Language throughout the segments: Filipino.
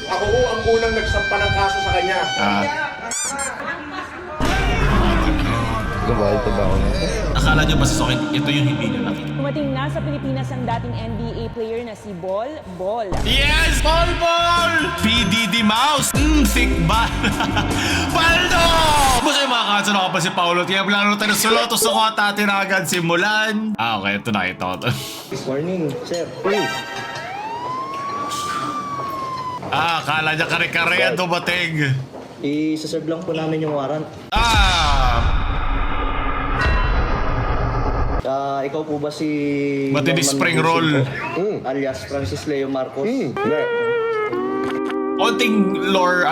Ako ho ang unang nagsampa ng kaso sa kanya. Akala nyo ba sa sokin, ito yung hindi nyo nakita? Dumating na sa Pilipinas ang dating NBA player na si Bol Bol. Yes! Bol Bol! PDD Mouse! Thick ball! Paldo! Basta yung mga kanso na kapal si Paulo. Kaya plano tayo ng sulotos sa kota natin agad simulan. Okay, ito nakita ko to. Morning, sir. Akala niya kare-kare yan dumating. I-serve lang po namin yung warrant. Ikaw po ba si... Matindi Norman spring Magusin roll. po? Alias Francis Leo Marcos? Konting lore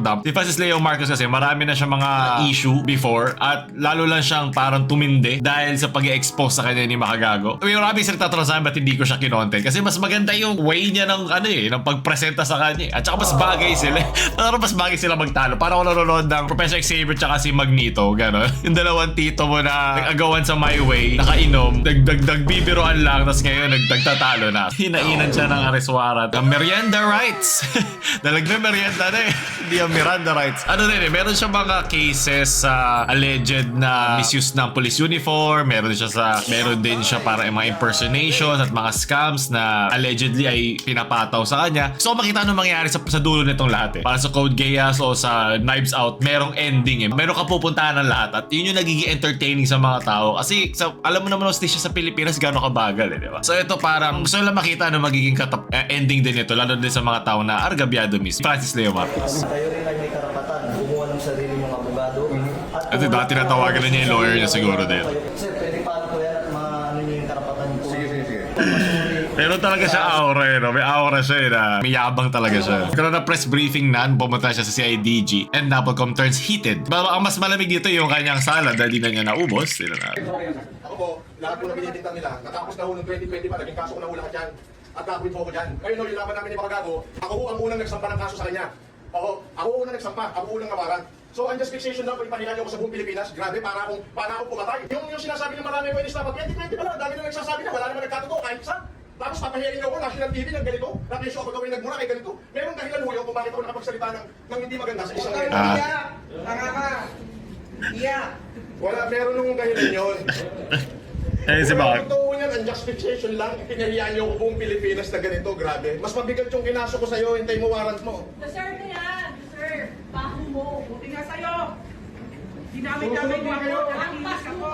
dump. Si Francis Leo Marcos kasi marami na siya mga issue before at lalo lang siyang parang tumindi dahil sa pag-expose sa kanya ni Makagago. May maraming nagtatrasahan ba't hindi ko siya kinontent kasi mas maganda yung way niya ng ng pagpresenta sa kanya. At saka mas bagay sila. Parang mas bagay sila magtalo. Parang ako nanonood ng Professor Xavier tsaka si Magneto, gano'n. Yung dalawang tito mo na nag-agawan sa My Way, nakainom, nagbibiroan lang, tapos ngayon nagtatalo na. Hinainan siya ng arrest warrant. Merienda rights! Dalagna merienda na eh. Hindi ang Miranda rights. Meron siya mga cases sa alleged na misuse ng police uniform. Meron din siya para mga impersonations at mga scams na allegedly ay pinapataw sa kanya. So makita ano mangyayari sa dulo nitong lahat eh. Para sa Code Geass o sa Knives Out, merong ending eh. Meron ka pupuntahan ng lahat at yun yung nagiging entertaining sa mga tao. Kasi alam mo naman ang station sa Pilipinas gano'ng kabagal eh, di ba? So ito parang gusto lang makita ano magiging ending din ito. Lalo din sa mga tao na argabyado mismo. Francis Leo Marcos. Kayo rin ay may karapatan kumuha ng sarili mong abogado. At dati tinatawagan na niya yung lawyer niya siguro din. Sir, pwede paano po yan at ano niyo yung karapatan niyo po? Sige. Pero talaga siya aura eh, no? May aura siya eh, na may yabang talaga siya. Pero na press briefing na, pumunta siya sa CIDG and Napolcom turns heated. Pero ang mas malamig dito yung kanyang sala dahil di na niya naubos. Ako po, lahat po na binibintang nila. Natapos na ho ng 2020 pa, naging kaso ko na ho lahat yan. At kakawin po ako dyan. Kayo no, yung laban namin ni Makagago, ako ho ang unang nagsampa ng kaso sa kanya. Ako unang nagsampa, ako unang nawaran. So unjust fixation lang, palipahilan niyo ako sa buong Pilipinas. Grabe, para akong pumatay. Yung sinasabi ng marami ko, dapat 2020 pala, dami na nagsasabi na, wala naman nagkatotoo kahit isa. Tapos papahiyarin niyo ako, national TV ng ganito, napisyo ako gawin nagmura kay ganito. Merong dahilan ho yun kung bakit ako nakapagsalita ng hindi maganda sa isang ganito. Wala, meron nung dahilan yun. Si Bakit? Totoo yan, unjust fixation lang. Pinahiyaan niyo ako buong Pilipinas na ganito, grabe. Mas mabigat yung kinaso ko sa'yo, hintay mo warrant mo. Sir, kaya, sir, baho mo. Buti nga sa'yo. Dinamit-damit mo ako. Nakakilak ako.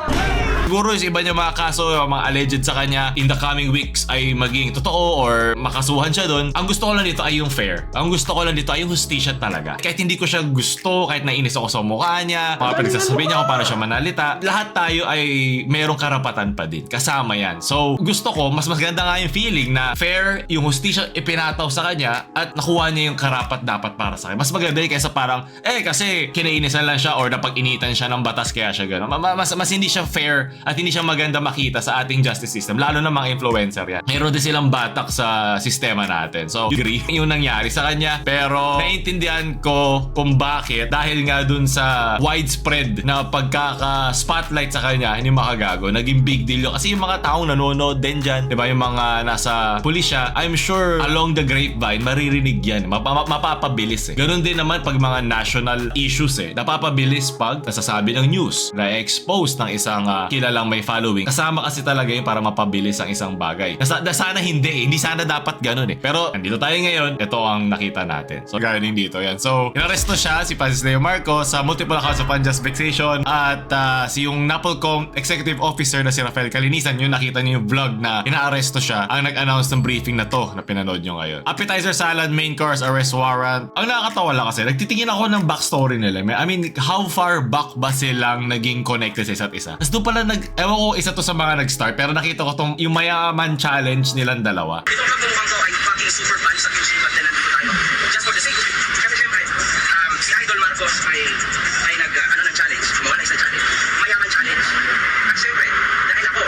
Siguro yung iba niya mga kaso, mga alleged sa kanya in the coming weeks ay maging totoo or makasuhan siya doon. Ang gusto ko lang dito ay yung fair. Ang gusto ko lang dito ay yung hustisya talaga. Kahit hindi ko siya gusto, kahit nainis ako sa mukha niya, mga pinagsasabi niya kung paano siya manalita, lahat tayo ay merong karapatan pa din. Kasama yan. So gusto ko, mas maganda nga yung feeling na fair, yung hustisya ipinataw sa kanya at nakuha niya yung karapat dapat para sa kanya. Mas maganda yun kaysa parang, kasi kinainisan lang siya or napag-initan siya ng batas kaya siya gano'n. Mas hindi siya fair at hindi siya maganda makita sa ating justice system, lalo na mga influencer yan. Meron din silang batak sa sistema natin. So, agree yung nangyari sa kanya. Pero, naiintindihan ko kung bakit dahil nga dun sa widespread na pagkaka-spotlight sa kanya, hindi Makagago, naging big deal yun. Kasi yung mga taong nanonood din dyan, diba, yung mga nasa pulisya, I'm sure along the grapevine, maririnig yan. Mapapabilis eh. Ganun din naman pag mga national issues eh. Napapabilis pag nasasabi ng news, na-expose ng isang kilalang may following. Kasama kasi talaga yun para mapabilis ang isang bagay. Sana hindi sana dapat ganun eh. Pero nandito tayo ngayon, ito ang nakita natin. So galing dito yan. So inaresto siya, si Francis Leo Marcos sa multiple counts of unjust vexation at si yung Napolcom executive officer na si Rafael Calinisan, yung nakita niyo yung vlog na inaaresto siya, ang nag-announce ng briefing na to na pinanood nyo ngayon. Appetizer salad, main course, arrest warrant. Ang nakakatawa lang kasi, nagtitingin ako ng backstory nila. I mean, how far back ba silang naging connected sa isa't isa? Tapos doon pala ewan ko isa to sa mga nag-start, pero nakita ko tong yung mayaman challenge nilang dalawa. Ito ang pagmumukhang ko ay fucking super fan sa QC but nandito tayo. Just for the sake of it. Kasi syempre, si Idol Marcos ay nag-challenge. Mawala isang challenge. Mayaman challenge. At syempre, dahil ako,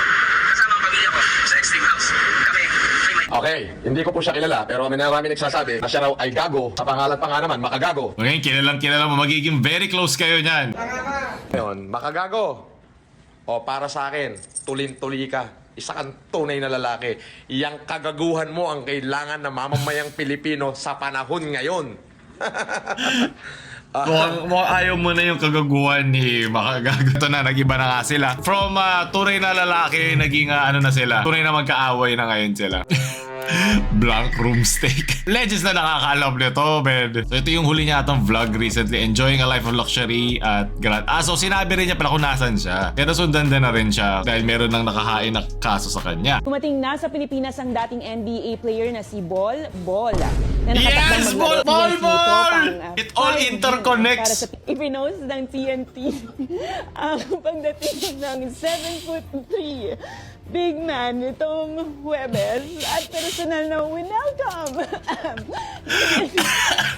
kasama ang pamilya ko sa Extreme House, kami ay may... Okay, hindi ko po siya kilala pero may marami nagsasabi na siya raw ay gago. Sa pangalan pa nga naman, Makagago. Ngayon, kilala mo, magiging very close kayo niyan. Ngayon, Makagago. O para sa akin, tulin-tuli ka. Isa kang tunay na lalaki. Yang kagaguhan mo ang kailangan ng mamamayang Pilipino sa panahon ngayon. Mukhang ayaw mo na yung kagaguhan ni Makagago. Ito na, nag-iba na nga sila. From tunay na lalaki, naging ano na sila. Tunay na magkaaway na ngayon sila. Blank room steak. Legends na nakaka-love nito, man. So ito yung huli niya atong vlog recently. Enjoying a life of luxury at grand. So sinabi rin niya pala kung nasan siya. Pero sundan din na rin siya dahil meron nang nakahain na kaso sa kanya. Dumating na sa Pilipinas ang dating NBA player na si Bol. Na Yes! nakatakdang Bol! maglaro Bol! PSG tropang, It all 5 interconnects. Para sa ipinost ng TNT ang pagdating ng 7'3" big man itong Huwebes at personal na winelcome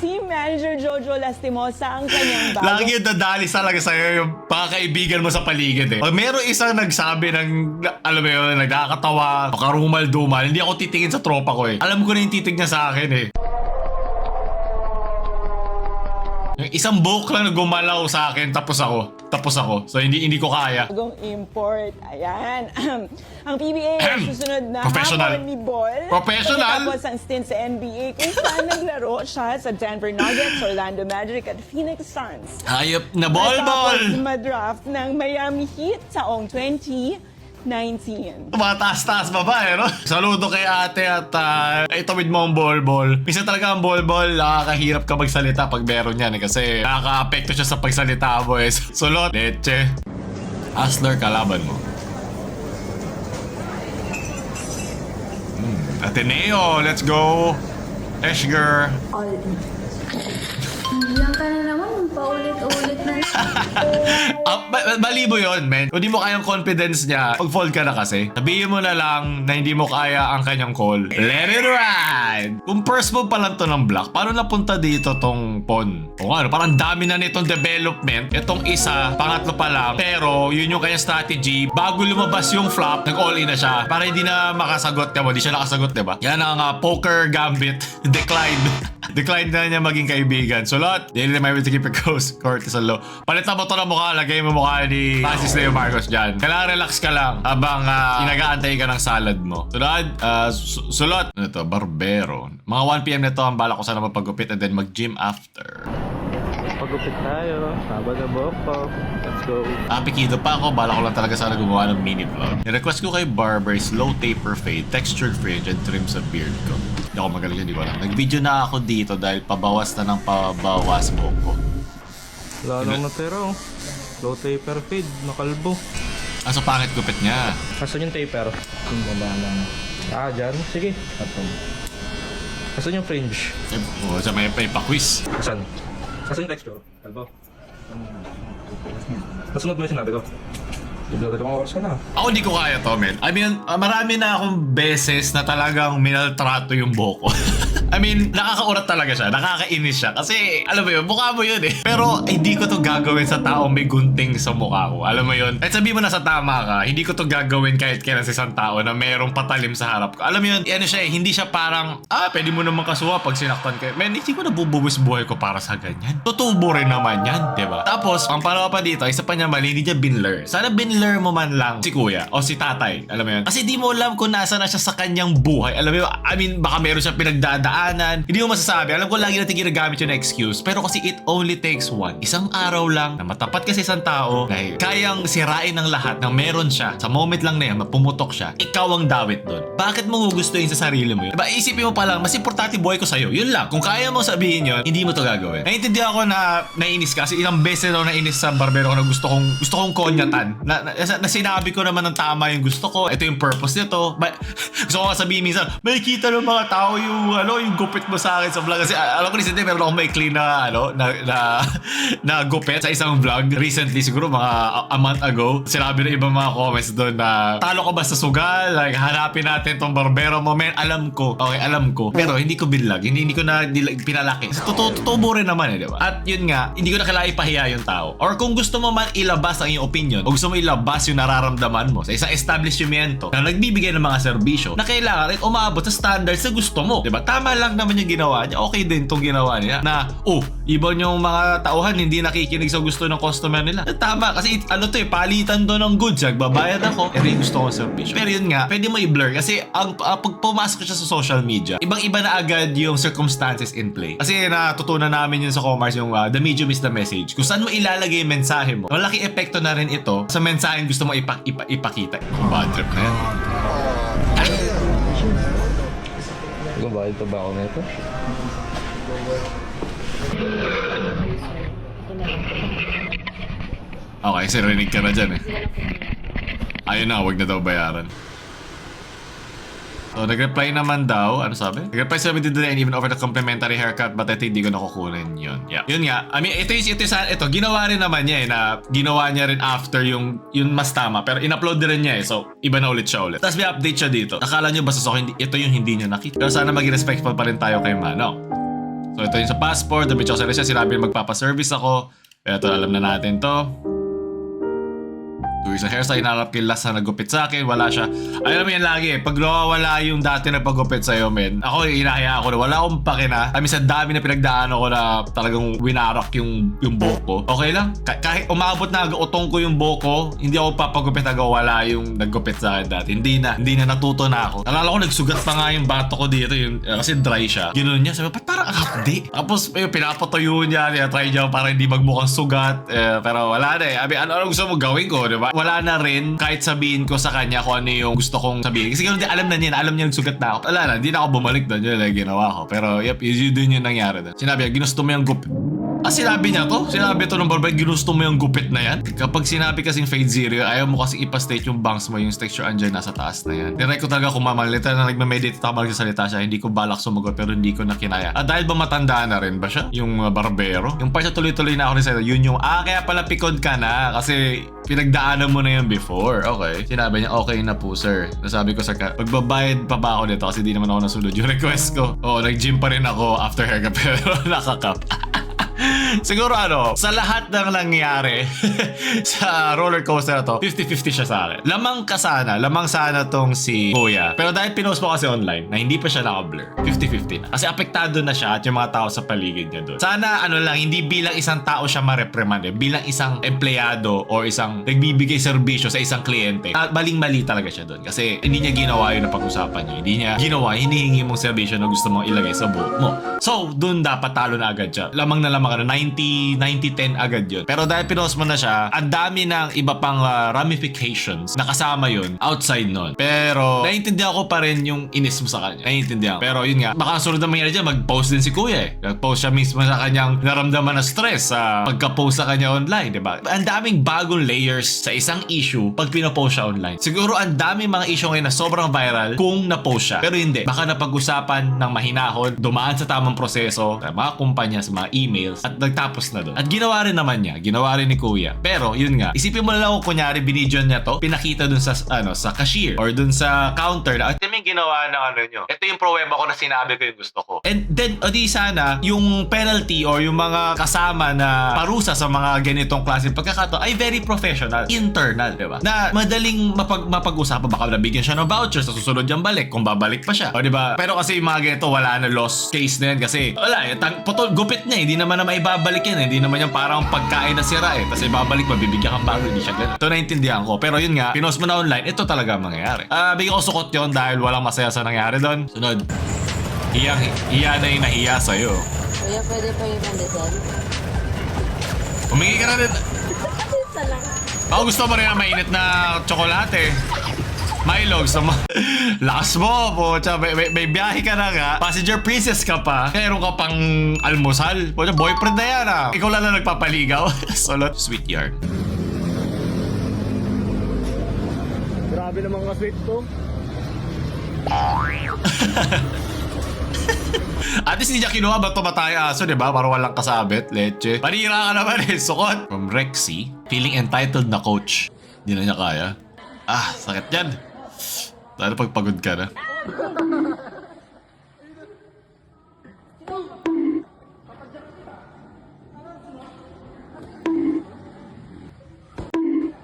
team manager Jojo Lastimosa ang kanyang bago. Lagi yung dadalis talaga sa'yo yung mga kaibigan mo sa paligid eh. Pag meron isang nagsabi ng, alam mo yun, nagkakatawa, makarumal-dumal, hindi ako titingin sa tropa ko eh. Alam ko na yung titig niya sa akin eh. Yung isang buhok lang na gumalaw sa akin, tapos ako. So hindi ko kaya. Bagong import. Ayan. Ang PBA ay susunod na Professional. hamon ni Bol. Professional. Tapos ang stint sa NBA kung saan naglaro siya sa Denver Nuggets, Orlando Magic at Phoenix Suns. Hayop na ball! Matapos madraft ng Miami Heat taong 2019. Tumataas-taas pa ba eh, no? Saludo kay ate at itawid mo ang ball. Minsan talaga ang ball, nakakahirap ka magsalita pag meron yan eh, kasi nakaka-apekto siya sa pagsalita mo eh. Sulot, leche. Hustler kalaban mo. Ateneo, let's go. Escher. Yan ka na naman, paulit-ulit na. Mali mo yun, men. Kung di mo kayang confidence niya, pag-fold ka na kasi. Sabihin mo na lang na hindi mo kaya ang kanyang call. Let it ride! Kung first move pa lang to ng black, paano napunta dito tong pawn? O ano, parang dami na nitong development. Itong isa, pangatlo pa lang. Pero yun yung kanyang strategy. Bago lumabas yung flop, nag-all-in na siya. Para hindi na makasagot ka mo. Di siya nakasagot, diba? Yan ang poker gambit. Declined na niya maging kaibigan. So lot, daily reminder to keep your court is low. Palitan mo to na mukha, lagay mo mukha ni Francis Leo Marcos dyan. Kailangan relax ka lang habang inagaantay ka ng salad mo. Sulot, ano to, barbero. Mga 1pm na to, ang bala ko sana mapagupit and then mag-gym after. Pagupit tayo. Haba na buhok ko. Let's go. Pikido pa ako, bala ko lang talaga sana gumawa ng mini vlog. Nirequest ko kay barber is low taper fade, textured fringe, and trim sa beard ko. Hindi ako magaling, hindi ko alam. Nag-video na ako dito dahil pabawas na ng pabawas buhok ko. Wala nang natira oh. Low taper fade, nakalbo. So pangit gupit niya. Asan yung taper? Yung baba lang. Dyan? Sige. Asan yung fringe? Sa may pa-quiz. Asan? Asan yung texture? Kalbo. Nasunod mo yung sinabi ko. Ibigay ko mga oras ka na. Ako hindi ko kaya to, men. I mean, marami na akong beses na talagang minaltrato yung buhok ko. I mean, nakakaurat talaga siya. Nakakainis siya. Kasi, alam mo yun, mukha mo yun eh. Pero, hindi ko to gagawin sa taong may gunting sa mukha ko. Alam mo yun? At sabihin mo na sa tama ka, hindi ko to gagawin kahit kailan sa isang tao na mayroong patalim sa harap ko. Alam mo yun, ano siya eh, hindi siya parang, pwede mo naman kasuha pag sinaktan ka. Men, hindi ko nabubuwis buhay ko para sa ganyan. Tutubo rin naman yan, diba? Tapos, ang palawa pa dito, isa pa niya mali, hindi niya binler. Sana binler mo man lang si kuya o si tatay. Alam mo yun? Kasi di mo alam kung nasa na siya sa kanyang buhay. Alam mo yun? I mean, baka meron siya pinagdadaanan. Hindi mo masasabi. Alam ko lagi natin ginagamit yun na excuse. Pero kasi it only takes one. Isang araw lang na matapat ka sa isang tao na kayang sirain ng lahat na meron siya. Sa moment lang na yan, mapumutok siya. Ikaw ang dawit doon. Bakit mo gugustuhin sa sarili mo yun? Diba? Isipin mo pa lang, mas importante buhay ko sa'yo. Yun lang. Kung kaya mo sabihin yun, hindi mo to gagawin. Naiintindihan ako na nainis ka. Kasi ilang beses ako nainis sa barbero ko na gusto kong konyatan. Na sinabi ko naman ng tama yung gusto ko. Ito yung purpose nito. Gusto ko sabihin minsan, may kita ng mga tao yung gupit mo sa akin sa vlog. Kasi alam ko recently meron akong may clean na na gupit sa isang vlog. Recently siguro mga a month ago. Sinabi na ibang mga comments doon na talo ka ba sa sugal? Like hanapin natin tong barbero mo. Man, alam ko. Okay, alam ko. Pero hindi ko binlag. Hindi ko na pinalaki. Tutubo rin naman eh, di ba? At yun nga, hindi ko na kailangan ipahiya yung tao. Or kung gusto mo man ilabas ang iyong opinion o gusto mo ilabas yung nararamdaman mo sa isang establishmento na nagbibigay ng mga serbisyo na kailangan rin umabot sa standards na gusto mo. Diba? Tama tama lang naman yung ginawa niya. Okay din itong ginawa niya. Na, ibon yung mga tauhan hindi nakikinig sa gusto ng customer nila. Tama, kasi palitan to ng goods. Magbabayad ako, pero yung gusto ko service. Pero yun nga, pwede mo i-blur kasi pag pumasok siya sa social media, ibang-iba na agad yung circumstances in play. Kasi natutunan namin yun sa commerce, yung the medium is the message. Kung saan mo ilalagay yung mensahe mo, malaki epekto na rin ito sa mensahe gusto mo ipakita. Bad trip na yan. Kung bakit pa ba ako nito? Okay, kasi rinig ka na dyan eh. Ayun na, wag na daw bayaran. So, nag-reply naman daw. Ano sabi? Nag-reply sabi dito and even offer the complimentary haircut but I think di ko nakukunin yun. Yeah. Yun nga. I mean, ito ginawa rin naman niya eh, na ginawa niya rin after yung mas tama. Pero in-upload din niya eh. So, iba na ulit siya ulit. Tapos may update siya dito. Akala niyo basta ito yung hindi niya nakita. Pero sana maging respectful pa rin tayo kay Manong. So, ito yung sa passport. Dami siya siya. Sinabi magpapaservice ako. Pero ito, alam na natin to. Sa hairstyle, hinarap kay last na nagupit sa akin, wala siya. Alam mo yan lagi eh, pag nawawala yung dati na paggupit sa'yo, men, ako inahaya ako na wala akong pakina. I mean, sa dami na pinagdaan ako na talagang winarak yung buhok ko. Okay lang, kahit umabot na utong ko yung buhok ko, hindi ako papagupit agad wala yung naggupit sa akin dati. Hindi na natuto na ako. Alala ko, nagsugat pa nga yung bato ko dito, kasi dry siya. Ganoon niya, sabi, parang hapdi. Tapos, pinapatuyo niya, try niya para hindi magmukhang sugat. Pero wala na eh. I mean, ano gusto mo gawin ko, di ba? Wala na rin kahit sabihin ko sa kanya kung ano yung gusto kong sabihin. Kasi ganoon din, alam niya nagsugat na ako. Wala na, hindi na ako bumalik doon. Yun lang ginawa ko. Pero yep, yun yung nangyari doon. Sinabi niya, ginusto mo yung gupit. Sinabi niya to? Sinabi to ng barber, ginusto mo yung gupit na yan? Kapag sinabi kasing fade zero, ayaw mo kasi ipa-state yung bangs mo, yung texture andyan nasa taas na yan. Direct ko talaga kumamalita na nagme-meditate ako magsasalita siya, hindi ko balak sumagot pero hindi ko na kinaya. Dahil ba matanda na rin ba siya? Yung barbero? Yung part tuloy-tuloy na ako rin sa'yo, yun yung, kaya pala pikod ka na kasi pinagdaanan mo na yun before. Okay. Sinabi niya, okay na po sir. Nasabi ko sir, magbabayad pa ba ako nito kasi di naman ako nasunod yung request ko. Nag-gym pa rin ako after haircut pero nakakap. Siguro sa lahat ng nangyari sa roller coaster na to, 50-50 siya sa akin. Lamang sana tong si Kuya. Pero dahil pinost mo kasi online na hindi pa siya naka-blur, 50-50 na. Kasi apektado na siya at yung mga tao sa paligid niya doon. Sana hindi bilang isang tao siya ma-reprimand bilang isang empleyado or isang nagbibigay serbisyo sa isang kliyente. Maling-mali talaga siya doon. Kasi hindi niya ginawa yun na pag-usapan niya. Hindi niya ginawa, hinihingi mong serbisyo na gusto mong ilagay sa buhok mo. So, doon dapat talo na agad siya. Lamang na 90-10 agad yun. Pero dahil pinost mo na siya, ang dami ng iba pang ramifications na kasama yun outside nun. Pero naiintindihan ko pa rin yung inis mo sa kanya. Naiintindihan. Pero yun nga, baka sunod na mangyari dyan, mag-post din si Kuya eh. Nag-post siya mismo sa kanyang naramdaman na stress sa pagka-post sa kanya online, diba? Ang daming bagong layers sa isang issue pag pinopost siya online. Siguro ang daming mga issue ngayon na sobrang viral kung na-post siya. Pero hindi. Baka napag-usapan ng mahinahon, dumaan sa tamang proseso, sa mga kumpanya, sa mga emails, at nagtapos na doon. At ginawa rin naman niya, ginawa rin ni Kuya. Pero yun nga, isipin mo na lang kung kunyari binidyo niya to, pinakita dun sa sa cashier or dun sa counter na ito yung ginawa ng nyo. Ito yung pruweba ko na sinabi ko yung gusto ko. And then, di sana yung penalty or yung mga kasama na parusa sa mga ganitong klase pagkakato ay very professional, internal, di ba? Na madaling mapag-usapan, baka nabigyan siya ng voucher sa susunod yung balik kung babalik pa siya. O di ba? Pero kasi yung mga ganito, wala na lost case na yan kasi wala, gupit niya, hindi naman na maibabalik yan. Hindi naman yan parang pagkain na sira eh. Tapos ibabalik, mabibigyan kang bago, hindi siya ganun. Ito naintindihan ko. Pero yun nga, pinost mo na online, ito talaga mangyayari. Bigyan ko sukot yun dahil walang masaya sa nangyari doon. Sunod. Iya na yung nahiya sa'yo. Kuya, pwede pa yung pandesal? Humingi ka na din. Isa lang. Ako gusto mo rin ang mainit na tsokolate. Milo, lakas mo po. May biyahe ka na nga. Passenger princess ka pa. Meron ka pang almusal. Boyfriend na yan Ikaw lang na nagpapaligaw. Solot. Sweet yarn. Grabe naman ka-sweet to. At least hindi niya kinuha ba tumatay aso, diba? Para walang kasabit, leche. Panira ka naman sukot. From Rexy, feeling entitled na coach. Hindi na niya kaya. Sakit yan. Lalo pag pagod ka na.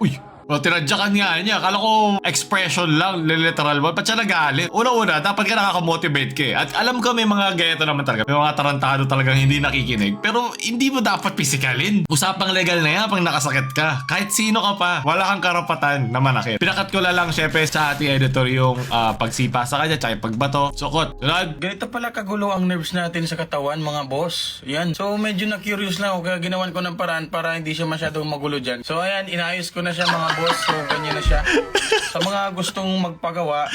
Uy! O, tinadyakan nga niya. Akala ko expression lang, literal mo. Ba't siya nagalit? Una-una, dapat ka nakaka-motivate ka eh. At alam ko may mga ganito naman talaga. May mga tarantado talagang hindi nakikinig. Pero hindi mo dapat pisikalin. Usapang legal na yan pag nakasakit ka. Kahit sino ka pa, wala kang karapatan na manakit. Pinakat ko lang syempre sa ating editor yung pagsipa sa kanya, tsaka yung pagbato. Sukot. Sunod. Ganito pala kagulo ang nerves natin sa katawan, mga boss. Yan. So, medyo na-curious lang ako kaya ginawan ko ng paraan para hindi siya masyadong magulo dyan. So, ayan, inayos ko na siya, mga boss. So, ganyan na siya. Sa mga gustong magpagawa,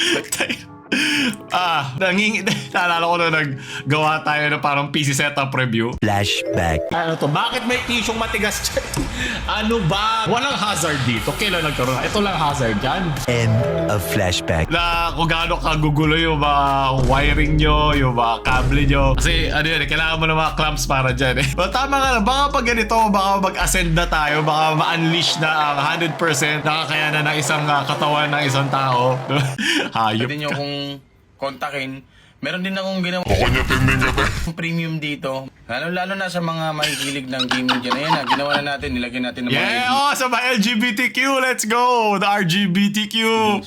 Naalala ko na naggawa tayo na parang PC setup review. Flashback. Ano to? Bakit may tisyong matigas dyan? Ano ba? Walang hazard dito. Kailan nagkaroon? Ito lang hazard dyan. End of flashback. Na kung gaano kagugulo yung mga wiring nyo, yung mga kable nyo. Kasi ano yun, kailangan mo ng mga clamps para dyan eh. But tama nga lang, baka pag ganito, baka mag-ascend na tayo, baka ma-unleash na ang 100% nakakayanan ng isang katawan ng isang tao. Hayop pwede nyo kung kontakin. Meron din akong ginawa premium dito. Lalo na sa mga mahihilig ng gaming dyan. Ayan na, ginawa na natin. Nilagyan natin ng mga yeah, oh, sa mga LGBTQ, let's go! The RGBTQ!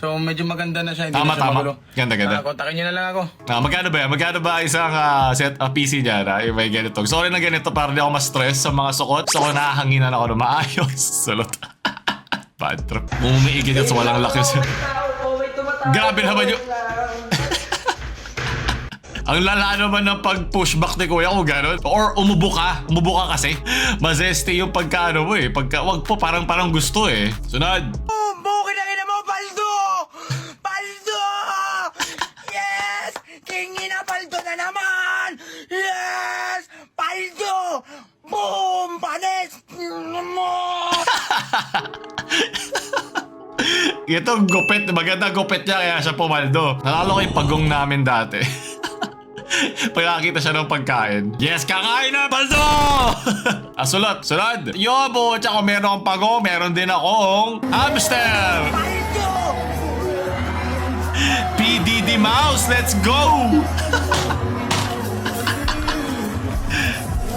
So, medyo maganda na siya. Hindi Tama, na siya tama. magulo. Ganda. Kontakin nyo na lang ako. Magkano ba yan? Magkano ba isang set PC dyan? Yung may ganito. Sorry na ganito para di ako ma-stress sa mga sukot. So, nahanginan ako na maayos. Salot. Bad trip. Umiigit yan sa walang lakas. Grabe naman yung... Ang lala naman ng pag-pushback ni kuya ko gano'n. Or umubo ka kasi. Mazeste yung pagkaano mo eh. Wag po, parang gusto eh. Sunod. Bukid na ina mo, Paldo! Paldo! Yes! Kingin na Paldo na naman! Yes! Paldo! Boom! Panis! mo! Ito gupit, maganda gupit niya kaya siya pumaldo. Nalalo ko yung pagong namin dati. Pagkakita siya ng pagkain. Yes, kakain na, Paldo! Sulot. Yo, bo, tsaka meron akong pago, meron din akong hamster! PDD Mouse, let's go!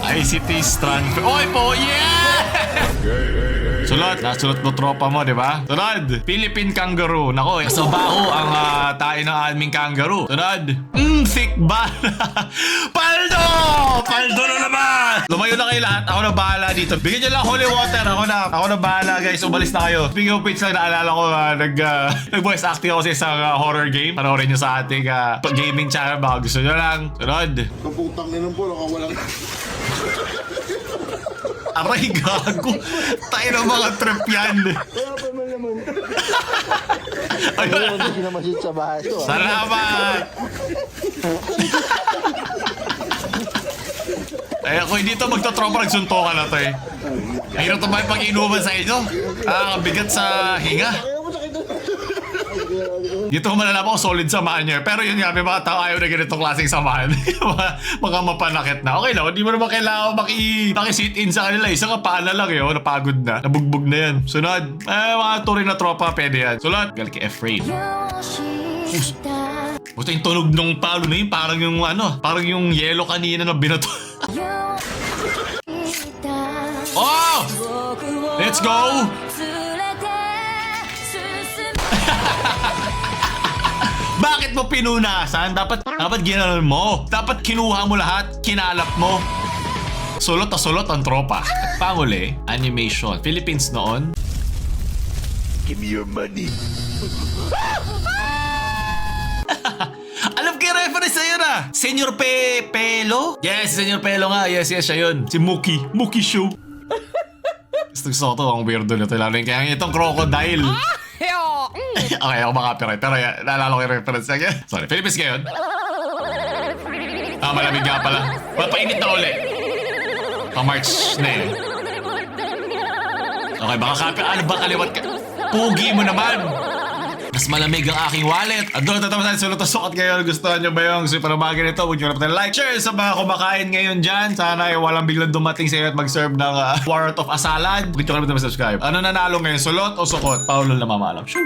ICT Strand. Oy po, yeah! Sulat. Nasulot mo tropa mo, di ba? Sunod. Philippine Kangaroo. Nako, sa baho ang tayo ng aming kangaroo. Sunod. Thick ba? Paldo! Paldo na naman! Lumayo na kayo lahat. Ako na bahala dito. Bigyan nyo lang holy water. Ako na bahala, guys. Umalis na kayo. Speaking of which lang, naalala ko nag-voice acting ako sa isang horror game. Panoorin nyo sa ating gaming channel. Baka gusto nyo lang. Sunod. Kaputang nilang po, nakawalang... Aray, gago. Tayo ng mga trip yan. Ayun. Salamat. Kung hindi to magtotropa, nagsuntukan na to eh. Mahirap to ba pag-inuman sa inyo? Bigat sa hinga. Dito ko malalaman kung solid samahan niya. Pero yun nga, may mga tao ayaw na ganitong klaseng samahan. mga mapanakit na. Okay lang, hindi mo naman kailangan maki-sit in sa kanila. Isang kapaan na lang yun, napagod na. Nabugbog na yan. Sunod, mga turing na tropa, pwede yan. Sunod, galing kay Efrain. Buto yung tunog ng palo na yun, parang yung yellow kanina na binato. Oh! Let's go! Bakit mo pinunasan? Dapat ginanon mo. Dapat kinuha mo lahat, kinalap mo. Sulot ang tropa. Panguli, animation. Philippines noon. Give me your money. Alam ko yung reference na yun ah. Senyor Pelo? Yes, Senyor Pelo nga. Yes, siya yun. Si Mookie Show. Gusto ko to, ang weirdo nito. Lalo yung kaya itong crocodile. Okay, ako makapiright. Pero naalala ko yung reference niya. Sorry, Philippines ngayon. Malamig nga pala. Mapainit na uli. Pa-March na eh. Okay, baka ano ba kaliwat ka? Pugi mo naman. Mas malamig ang aking wallet. At doon tatapos natin sulot at sukat ngayon. Gustuhan nyo ba yung super umaga nito? Huwag nyo na like, share sa mga kumakain ngayon dyan. Sana ay walang biglang dumating sa iyo at mag-serve ng Warrant of a Salad. Huwag nyo na subscribe. Ano nanalo ngayon? Sulot o sukot? Paulo na mamalam. Shoot!